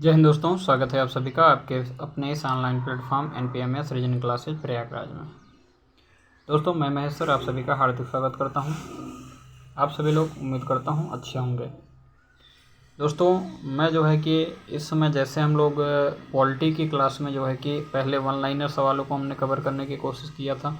जय हिंद दोस्तों, स्वागत है आप सभी का आपके अपने इस online platform NPMS reasoning classes Prayagraj में। दोस्तों मैं महेश सर आप सभी का हार्दिक स्वागत करता हूं। आप सभी लोग उम्मीद करता हूं अच्छे होंगे। दोस्तों मैं जो है कि इस समय जैसे हम लोग पॉलिटी की क्लास में जो है कि पहले वन लाइनर सवालों को हमने कवर करने की कोशिश किया था,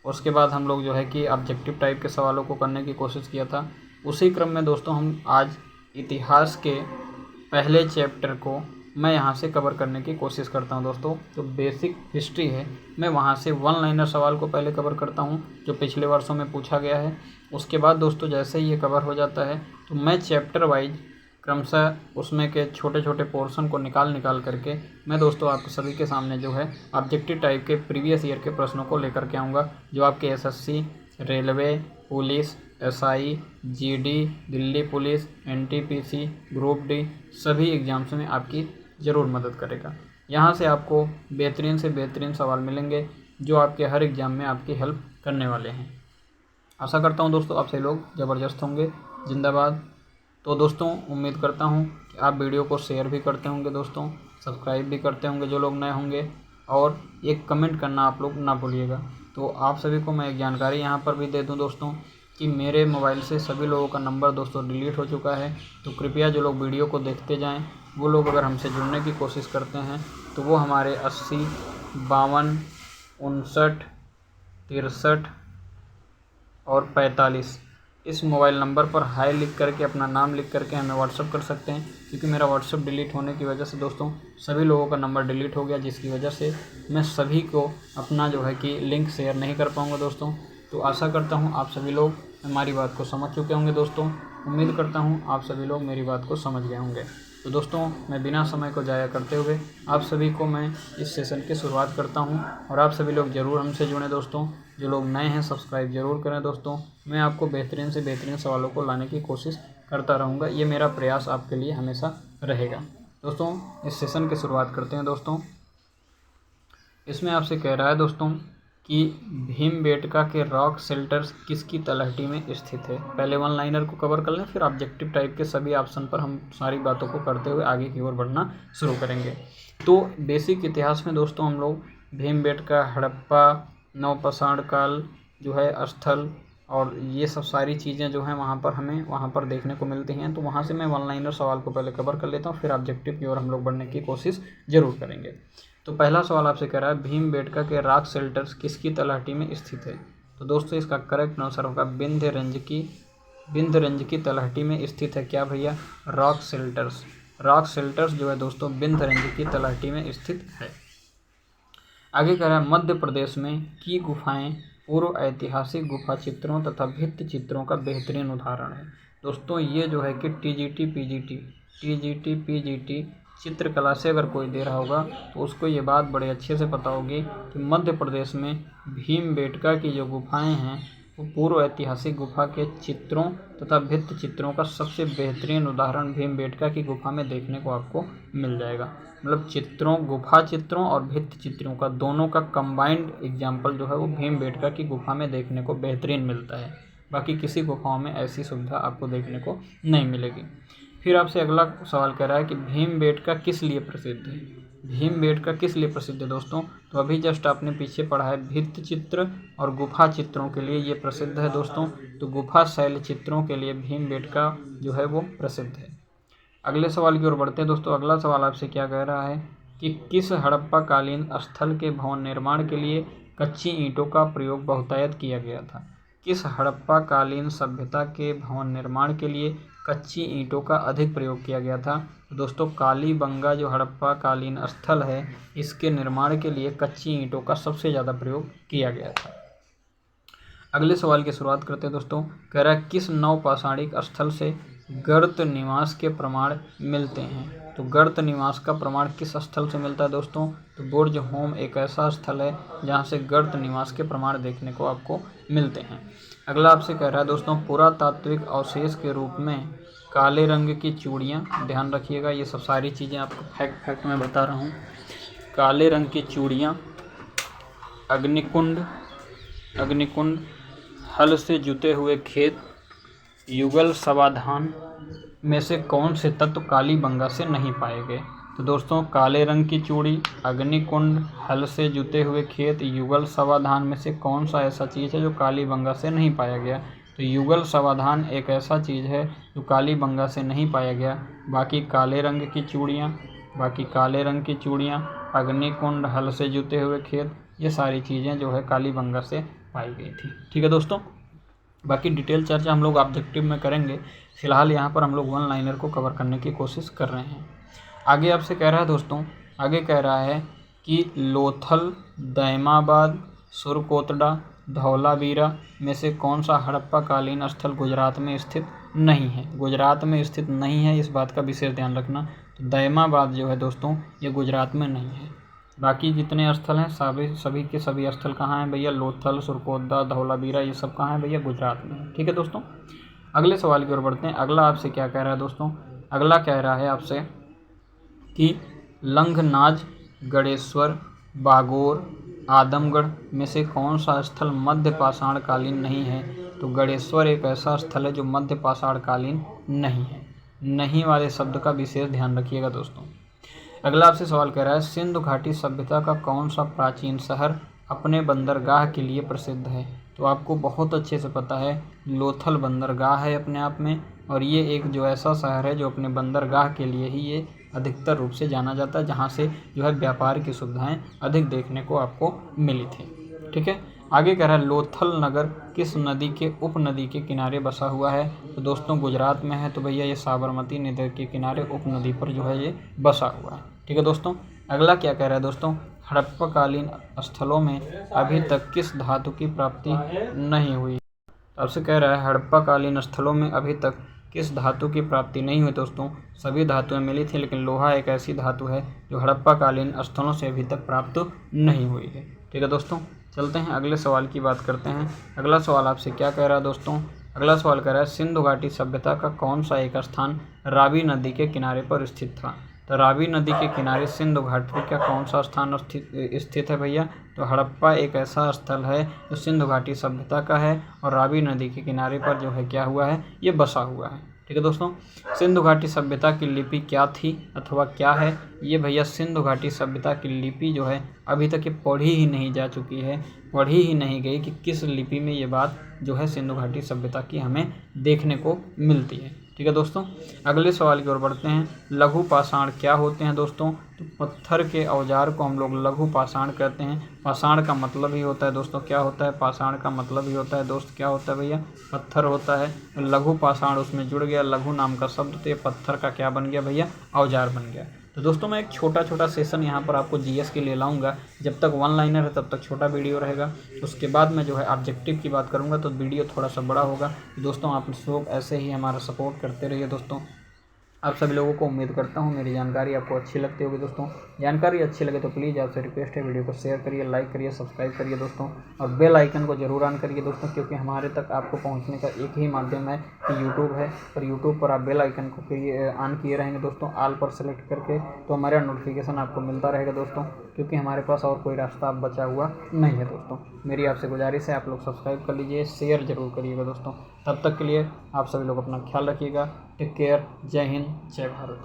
उसके बाद हम लोग जो है कि ऑब्जेक्टिव टाइप के सवालों को करने की कोशिश किया था। उसी क्रम में दोस्तों हम आज इतिहास के पहले चैप्टर को मैं यहाँ से कवर करने की कोशिश करता हूँ। दोस्तों जो बेसिक हिस्ट्री है मैं वहाँ से वन लाइनर सवाल को पहले कवर करता हूँ जो पिछले वर्षों में पूछा गया है। उसके बाद दोस्तों जैसे ही ये कवर हो जाता है तो मैं चैप्टर वाइज क्रमशः उसमें के छोटे छोटे पोर्शन को निकाल करके मैं दोस्तों आप सभी के सामने जो है ऑब्जेक्टिव टाइप के प्रीवियस ईयर के प्रश्नों को लेकर के आऊँगा, जो आपके SSC, railway, police, SI, GD, Delhi police, NTPC, group D सभी एग्ज़ाम्स में आपकी ज़रूर मदद करेगा। यहाँ से आपको बेहतरीन से बेहतरीन सवाल मिलेंगे जो आपके हर एग्ज़ाम में आपकी हेल्प करने वाले हैं। आशा करता हूँ दोस्तों आप सभी लोग ज़बरदस्त होंगे। जिंदाबाद। तो दोस्तों उम्मीद करता हूँ कि आप वीडियो को शेयर भी करते होंगे, दोस्तों सब्सक्राइब भी करते होंगे जो लोग नए होंगे, और एक कमेंट करना आप लोग ना भूलिएगा। तो आप सभी को मैं एक जानकारी यहाँ पर भी दे दूँ दोस्तों कि मेरे मोबाइल से सभी लोगों का नंबर दोस्तों डिलीट हो चुका है। तो कृपया जो लोग वीडियो को देखते जाएं वो लोग अगर हमसे जुड़ने की कोशिश करते हैं तो वो हमारे 80 52 59 63 और 45 इस मोबाइल नंबर पर हाय लिख करके अपना नाम लिख करके हमें व्हाट्सअप कर सकते हैं, क्योंकि मेरा व्हाट्सअप डिलीट होने की वजह से दोस्तों सभी लोगों का नंबर डिलीट हो गया, जिसकी वजह से मैं सभी को अपना जो है कि लिंक शेयर नहीं कर पाऊँगा दोस्तों। तो आशा करता हूँ आप सभी लोग हमारी बात को समझ चुके होंगे। दोस्तों उम्मीद करता हूँ आप सभी लोग मेरी बात को समझ गए होंगे। तो दोस्तों मैं बिना समय को ज़ाया करते हुए आप सभी को मैं इस सेशन की शुरुआत करता हूं, और आप सभी लोग ज़रूर हमसे जुड़ें दोस्तों। जो लोग नए हैं सब्सक्राइब ज़रूर करें दोस्तों। मैं आपको बेहतरीन से बेहतरीन सवालों को लाने की कोशिश करता रहूँगा, ये मेरा प्रयास आपके लिए हमेशा रहेगा। दोस्तों इस सेशन की शुरुआत करते हैं। दोस्तों इसमें आपसे कह रहा है दोस्तों कि भीमबेटका के रॉक शेल्टर्स किसकी तलहटी में स्थित है। पहले वन लाइनर को कवर कर लें, फिर ऑब्जेक्टिव टाइप के सभी ऑप्शन पर हम सारी बातों को करते हुए आगे की ओर बढ़ना शुरू करेंगे। तो बेसिक इतिहास में दोस्तों हम लोग भीमबेटका, हड़प्पा, नवपाषाण काल जो है स्थल और ये सब सारी चीज़ें जो हैं वहाँ पर हमें वहाँ पर देखने को मिलती हैं। तो वहाँ से मैं वन लाइनर सवाल को पहले कवर कर लेता हूँ, फिर ऑब्जेक्टिव की ओर हम लोग बढ़ने की कोशिश ज़रूर करेंगे। तो पहला सवाल आपसे कह रहा है भीमबेटका के रॉक शेल्टर्स किसकी तलहटी में स्थित है। तो दोस्तों इसका करेक्ट आंसर होगा विंध्य रेंज की तलहटी में स्थित है। क्या भैया? Rock shelters. रॉक शेल्टर्स जो है दोस्तों विंध्य रेंज की तलहटी में स्थित है। आगे कह रहा है मध्य प्रदेश में की गुफाएं पूर्व ऐतिहासिक गुफा चित्रों तथा भित्ति चित्रों का बेहतरीन उदाहरण है। दोस्तों ये जो है कि TGT PGT चित्रकला से अगर कोई दे रहा होगा तो उसको ये बात बड़े अच्छे से पता होगी कि मध्य प्रदेश में भीमबेटका की जो गुफाएं हैं वो पूर्व ऐतिहासिक गुफा के चित्रों तथा भित्ति चित्रों का सबसे बेहतरीन उदाहरण भीमबेटका की गुफा में देखने को आपको मिल जाएगा। मतलब चित्रों, गुफा चित्रों और भित्ति चित्रों का दोनों का कंबाइंड एग्जाम्पल जो है वो भीमबेटका की गुफा में देखने को बेहतरीन मिलता है। बाकी किसी गुफाओं में ऐसी सुविधा आपको देखने को नहीं मिलेगी। फिर आपसे अगला सवाल कह रहा है कि भीमबेटका किस लिए प्रसिद्ध है। भीमबेटका किस लिए प्रसिद्ध है दोस्तों? तो अभी जस्ट आपने पीछे पढ़ा है भित्ति चित्र और गुफा चित्रों के लिए ये प्रसिद्ध है दोस्तों। तो गुफा शैल चित्रों के लिए भीमबेटका जो है वो प्रसिद्ध है। अगले सवाल की ओर बढ़ते हैं दोस्तों। अगला सवाल आपसे क्या कह रहा है कि किस हड़प्पा कालीन स्थल के भवन निर्माण के लिए कच्ची ईंटों का प्रयोग बहुतायत किया गया था। किस हड़प्पा कालीन सभ्यता के भवन निर्माण के लिए कच्ची ईंटों का अधिक प्रयोग किया गया था। तो दोस्तों कालीबंगा जो हड़प्पा कालीन स्थल है इसके निर्माण के लिए कच्ची ईंटों का सबसे ज़्यादा प्रयोग किया गया था। अगले सवाल की शुरुआत करते हैं दोस्तों। कह रहा है किस नवपाषाणिक स्थल से गर्त निवास के प्रमाण मिलते हैं। तो गर्त निवास का प्रमाण किस स्थल से मिलता है दोस्तों? तो बुर्ज होम एक ऐसा स्थल है जहां से गर्त निवास के प्रमाण देखने को आपको मिलते हैं। अगला आपसे कह रहा है दोस्तों पुरातात्विक अवशेष के रूप में काले रंग की चूड़ियाँ, ध्यान रखिएगा ये सब सारी चीज़ें आपको फैक्ट में बता रहा हूँ। काले रंग की चूड़ियाँ, अग्निकुंड, हल से जुते हुए खेत, युगल समाधान में से कौन से तत्व कालीबंगा से नहीं पाए गए। तो दोस्तों काले रंग की चूड़ी, अग्निकुंड, हल से जुते हुए खेत, युगल समाधान में से कौन सा ऐसा चीज़ है जो कालीबंगा से नहीं पाया गया? तो युगल समाधान एक ऐसा चीज़ है जो कालीबंगा से नहीं पाया गया। बाकी काले रंग की चूड़ियाँ, अग्निकुंड, हल से जुते हुए खेत, ये सारी चीज़ें जो है कालीबंगा से पाई गई थी। ठीक है दोस्तों, बाकी डिटेल चर्चा हम लोग ऑब्जेक्टिव में करेंगे। फिलहाल यहाँ पर हम लोग वन लाइनर को कवर करने की कोशिश कर रहे हैं। आगे आपसे कह रहा है दोस्तों, आगे कह रहा है कि लोथल, दैमाबाद, सुरकोतडा, धौलावीरा में से कौन सा हड़प्पा कालीन स्थल गुजरात में स्थित नहीं है? गुजरात में स्थित नहीं है, इस बात का विशेष ध्यान रखना। तो दैमाबाद जो है दोस्तों ये गुजरात में नहीं है। बाकी जितने स्थल हैं सभी के सभी स्थल कहाँ हैं भैया? लोथल, सुरकोतडा, धौलावीरा, ये सब कहाँ हैं भैया? गुजरात में है। ठीक है दोस्तों, अगले सवाल की ओर बढ़ते हैं। अगला आपसे क्या कह रहा है दोस्तों? अगला कह रहा है आपसे कि लंघनाज, गणेश्वर, बागोर, आदमगढ़ में से कौन सा स्थल मध्य पाषाण कालीन नहीं है? तो गणेश्वर एक ऐसा स्थल है जो मध्य पाषाण कालीन नहीं है। नहीं वाले शब्द का विशेष ध्यान रखिएगा दोस्तों। अगला आपसे सवाल कह रहा है सिंधु घाटी सभ्यता का कौन सा प्राचीन शहर अपने बंदरगाह के लिए प्रसिद्ध है? तो आपको बहुत अच्छे से पता है लोथल बंदरगाह है अपने आप में, और ये एक जो ऐसा शहर है जो अपने बंदरगाह के लिए ही ये अधिकतर रूप से जाना जाता है, जहाँ से जो है व्यापार की सुविधाएं अधिक देखने को आपको मिली थी। ठीक है, आगे कह रहा है लोथल नगर किस नदी के उपनदी के किनारे बसा हुआ है? तो दोस्तों गुजरात में है, तो भैया ये साबरमती नदी के किनारे उपनदी पर जो है ये बसा हुआ है। ठीक है दोस्तों, अगला क्या कह रहा है दोस्तों? हड़प्पाकालीन स्थलों में अभी तक किस धातु की प्राप्ति नहीं हुई? आपसे कह रहा है हड़प्पाकालीन स्थलों में अभी तक किस धातु की प्राप्ति नहीं हुई? दोस्तों सभी धातुएं मिली थी, लेकिन लोहा एक ऐसी धातु है जो हड़प्पाकालीन स्थलों से अभी तक प्राप्त नहीं हुई है। ठीक है दोस्तों, चलते हैं अगले सवाल की बात करते हैं। अगला सवाल आपसे क्या कह रहा है दोस्तों? अगला सवाल कह रहा है सिंधु घाटी सभ्यता का कौन सा एक स्थान रावी नदी के किनारे पर स्थित था? तो रावी नदी के किनारे सिंधु घाटी का कौन सा स्थान स्थित है भैया? तो हड़प्पा एक ऐसा स्थल है जो सिंधु घाटी सभ्यता का है और रावी नदी के किनारे पर जो है क्या हुआ है, ये बसा हुआ है। ठीक है दोस्तों, सिंधु घाटी सभ्यता की लिपि क्या थी अथवा क्या है? ये भैया सिंधु घाटी सभ्यता की लिपि जो है अभी तक ये पढ़ी ही नहीं जा चुकी है, पढ़ी ही नहीं गई कि किस लिपि में ये बात जो है सिंधु घाटी सभ्यता की हमें देखने को मिलती है। ठीक है दोस्तों, अगले सवाल की ओर बढ़ते हैं। लघु पाषाण क्या होते हैं दोस्तों? तो पत्थर के औजार को हम लोग लघु पाषाण कहते हैं। पाषाण का मतलब ही होता है दोस्तों क्या होता है? पाषाण का मतलब ही होता है दोस्त क्या होता है भैया? पत्थर होता है। लघु पाषाण उसमें जुड़ गया, लघु नाम का शब्द, तो ये पत्थर का क्या बन गया भैया? औजार बन गया। तो दोस्तों मैं एक छोटा सेशन यहाँ पर आपको जीएस के लिए लाऊंगा। जब तक वन लाइनर है तब तक छोटा वीडियो रहेगा, उसके बाद मैं जो है ऑब्जेक्टिव की बात करूँगा तो वीडियो थोड़ा सा बड़ा होगा। दोस्तों आप लोग ऐसे ही हमारा सपोर्ट करते रहिए दोस्तों। आप सभी लोगों को उम्मीद करता हूँ मेरी जानकारी आपको अच्छी लगती होगी दोस्तों। जानकारी अच्छी लगे तो प्लीज़ आपसे रिक्वेस्ट है वीडियो को शेयर करिए, लाइक करिए, सब्सक्राइब करिए दोस्तों, और बेल आइकन को जरूर ऑन करिए दोस्तों, क्योंकि हमारे तक आपको पहुँचने का एक ही माध्यम है कि यूट्यूब है, और यूट्यूब पर आप बेल आइकन को ऑन किए रहेंगे दोस्तों, ऑल पर सेलेक्ट करके, तो हमारा नोटिफिकेशन आपको मिलता रहेगा दोस्तों, क्योंकि हमारे पास और कोई रास्ता अब बचा हुआ नहीं है दोस्तों। मेरी आपसे गुजारिश है आप लोग सब्सक्राइब कर लीजिए, शेयर जरूर करिएगा दोस्तों। तब तक के लिए आप सभी लोग अपना ख्याल रखिएगा। टेक केयर, जय हिंद, जय भारत।